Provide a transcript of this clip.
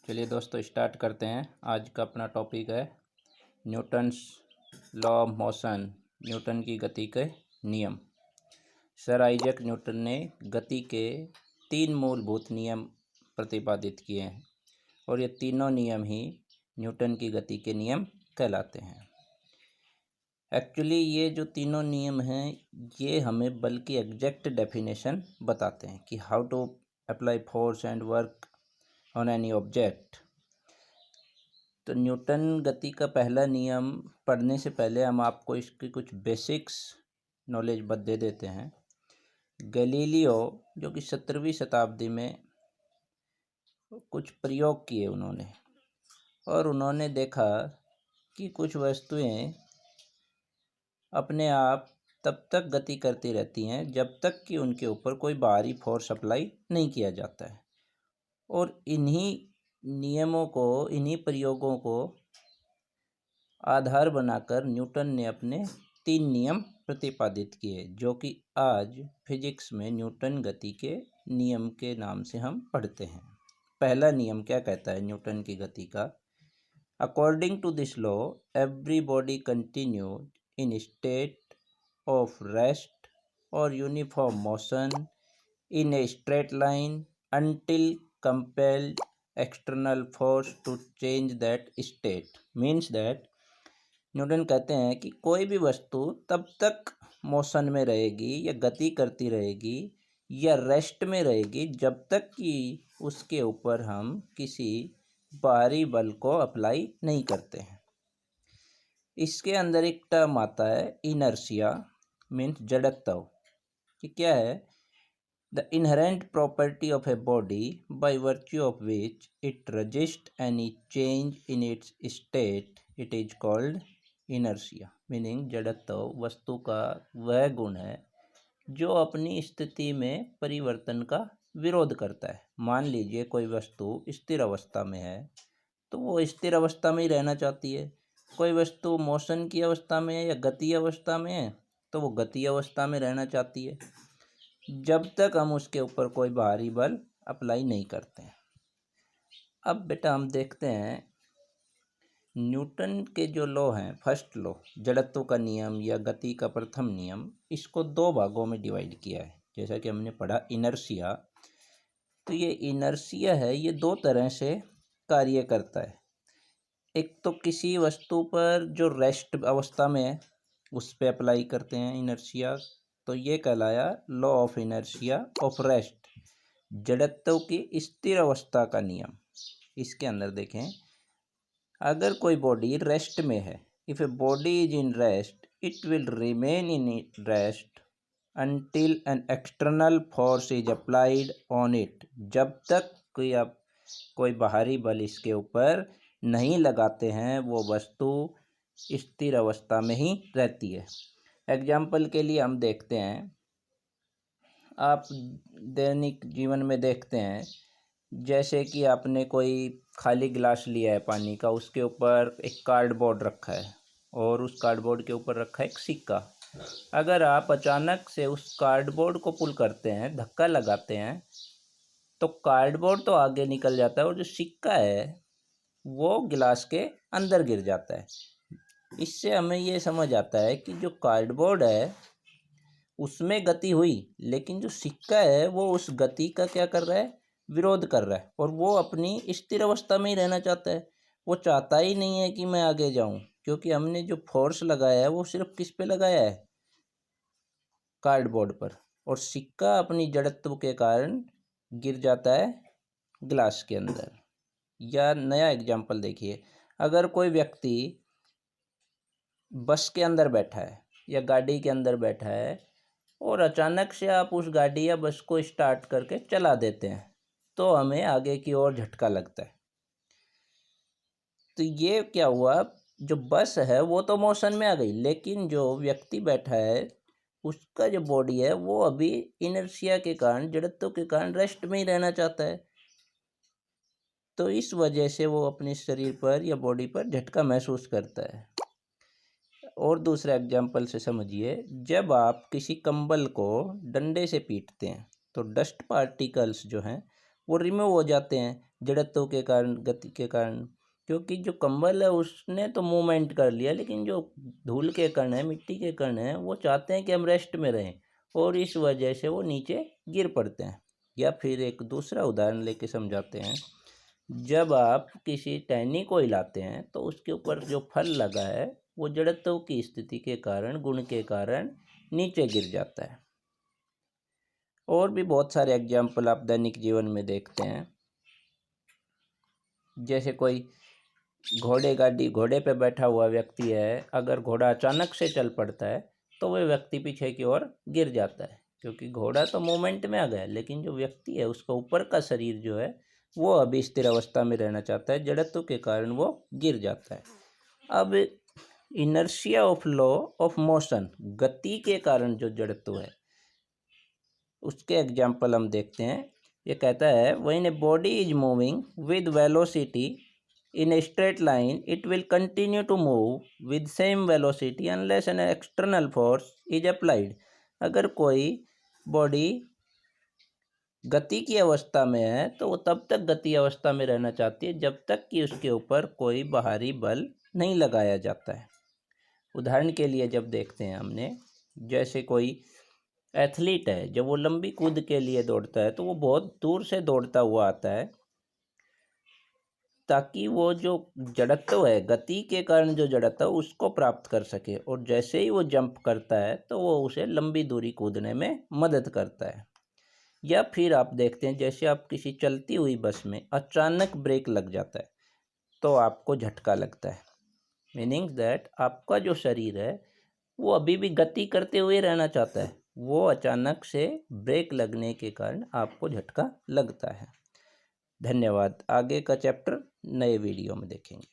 चलिए दोस्तों स्टार्ट करते हैं। आज का अपना टॉपिक है Newton's law of motion, Newton की गति के नियम। सर आइजैक न्यूटन ने गति के 3 मूलभूत नियम प्रतिपादित किए हैं और ये तीनों नियम ही न्यूटन की गति के नियम कहलाते हैं। एक्चुअली ये जो तीनों नियम हैं ये हमें बल्कि एग्जैक्ट डेफिनेशन बताते हैं कि how to apply force and work on any object. तो न्यूटन गति का पहला नियम पढ़ने से पहले हम आपको इसकी कुछ बेसिक्स नॉलेज दे देते हैं। गैलीलियो जो कि 17वीं शताब्दी में कुछ प्रयोग किए उन्होंने, और उन्होंने देखा कि कुछ वस्तुएं अपने आप तब तक गति करती रहती हैं जब तक कि उनके ऊपर कोई बाहरी फोर्स अप्लाई नहीं किया जाता है। और इन्हीं नियमों को, इन्हीं प्रयोगों को आधार बनाकर न्यूटन ने अपने 3 नियम प्रतिपादित किए जो कि आज फिजिक्स में न्यूटन गति के नियम के नाम से हम पढ़ते हैं। पहला नियम क्या कहता है न्यूटन की गति का? According to this law every body continue in state of rest और uniform motion in a straight line until compelled external force to change that state। means that Newton कहते हैं कि कोई भी वस्तु तब तक मोशन में रहेगी या गति करती रहेगी या रेस्ट में रहेगी जब तक कि उसके ऊपर हम किसी बाहरी बल को अप्लाई नहीं करते हैं। इसके अंदर एक टर्म आता है इनर्शिया, मीन्स जड़त्व। कि क्या है? The inherent property of a body by virtue of which it resists any change in its state, it is called inertia। Meaning जड़त्व वस्तु का वह गुण है जो अपनी स्थिति में परिवर्तन का विरोध करता है। मान लीजिए कोई वस्तु स्थिर अवस्था में है तो वो स्थिर अवस्था में ही रहना चाहती है। कोई वस्तु मोशन की अवस्था में है या गति अवस्था में है तो वो गति अवस्था में रहना चाहती है जब तक हम उसके ऊपर कोई बाहरी बल अप्लाई नहीं करते हैं। अब बेटा हम देखते हैं न्यूटन के जो लॉ हैं, फर्स्ट लॉ जड़त्व का नियम या गति का प्रथम नियम, इसको 2 भागों में डिवाइड किया है। जैसा कि हमने पढ़ा इनर्शिया, तो ये इनर्शिया है ये 2 तरह से कार्य करता है। एक तो किसी वस्तु पर जो रेस्ट अवस्था में है उस पर अप्लाई करते हैं इनर्शिया, तो ये कहलाया law of inertia of rest, जड़त्व की स्थिर अवस्था का नियम। इसके अंदर देखें, अगर कोई बॉडी रेस्ट में है, if a body is in rest it will remain in rest until an external force is applied on it. जब तक कोई बाहरी बल इसके ऊपर नहीं लगाते हैं वो वस्तु स्थिर अवस्था में ही रहती है। एग्जाम्पल के लिए हम देखते हैं, आप दैनिक जीवन में देखते हैं, जैसे कि आपने कोई खाली गिलास लिया है पानी का, उसके ऊपर एक कार्डबोर्ड रखा है और उस कार्डबोर्ड के ऊपर रखा है एक सिक्का। अगर आप अचानक से उस कार्डबोर्ड को पुल करते हैं, धक्का लगाते हैं, तो कार्डबोर्ड तो आगे निकल जाता है और जो सिक्का है वो गिलास के अंदर गिर जाता है। इससे हमें ये समझ आता है कि जो कार्डबोर्ड है उसमें गति हुई, लेकिन जो सिक्का है वो उस गति का क्या कर रहा है? विरोध कर रहा है, और वो अपनी स्थिर अवस्था में ही रहना चाहता है। वो चाहता ही नहीं है कि मैं आगे जाऊं, क्योंकि हमने जो फोर्स लगाया है वो सिर्फ किस पे लगाया है? कार्डबोर्ड पर। और सिक्का अपनी जड़त्व के कारण गिर जाता है गिलास के अंदर। या नया एग्जाम्पल देखिए, अगर कोई व्यक्ति बस के अंदर बैठा है या गाड़ी के अंदर बैठा है और अचानक से आप उस गाड़ी या बस को स्टार्ट करके चला देते हैं तो हमें आगे की ओर झटका लगता है। तो ये क्या हुआ? जो बस है वो तो मोशन में आ गई, लेकिन जो व्यक्ति बैठा है उसका जो बॉडी है वो अभी इनर्शिया के कारण, जड़त्व के कारण रेस्ट में ही रहना चाहता है। तो इस वजह से वो अपने शरीर पर या बॉडी पर झटका महसूस करता है। और दूसरा एग्जाम्पल से समझिए, जब आप किसी कंबल को डंडे से पीटते हैं तो डस्ट पार्टिकल्स जो हैं वो रिमूव हो जाते हैं जड़त्व के कारण, गति के कारण, क्योंकि जो कंबल है उसने तो मूवमेंट कर लिया, लेकिन जो धूल के कण हैं, मिट्टी के कण हैं, वो चाहते हैं कि हम रेस्ट में रहें और इस वजह से वो नीचे गिर पड़ते हैं। या फिर एक दूसरा उदाहरण लेके समझाते हैं। जब आप किसी टहनी को हिलाते हैं तो उसके ऊपर जो फल लगा है वो जड़त्व की स्थिति के कारण, गुण के कारण नीचे गिर जाता है। और भी बहुत सारे एग्जाम्पल आप दैनिक जीवन में देखते हैं। जैसे कोई घोड़े पे बैठा हुआ व्यक्ति है, अगर घोड़ा अचानक से चल पड़ता है तो वह व्यक्ति पीछे की ओर गिर जाता है, क्योंकि घोड़ा तो मूवमेंट में आ गया, लेकिन जो व्यक्ति है उसका ऊपर का शरीर जो है वो अभी स्थिर अवस्था में रहना चाहता है, जड़त्व के कारण वो गिर जाता है। अब inertia of law of motion, गति के कारण जो जड़त्व है उसके एग्जाम्पल हम देखते हैं। ये कहता है when a body is moving with velocity in a straight line, it will continue to move with same velocity unless an external force is applied। अगर कोई बॉडी गति की अवस्था में है तो वो तब तक गति अवस्था में रहना चाहती है जब तक कि उसके ऊपर कोई बाहरी बल नहीं लगाया जाता है। उदाहरण के लिए जब देखते हैं हमने, जैसे कोई एथलीट है, जब वो लंबी कूद के लिए दौड़ता है तो वो बहुत दूर से दौड़ता हुआ आता है, ताकि वो जो जड़त्व है, गति के कारण जो जड़त्व है उसको प्राप्त कर सके, और जैसे ही वो जंप करता है तो वो उसे लंबी दूरी कूदने में मदद करता है। या फिर आप देखते हैं, जैसे आप किसी चलती हुई बस में अचानक ब्रेक लग जाता है तो आपको झटका लगता है, मीनिंग दैट आपका जो शरीर है वो अभी भी गति करते हुए रहना चाहता है, वो अचानक से ब्रेक लगने के कारण आपको झटका लगता है। धन्यवाद। आगे का चैप्टर नए वीडियो में देखेंगे।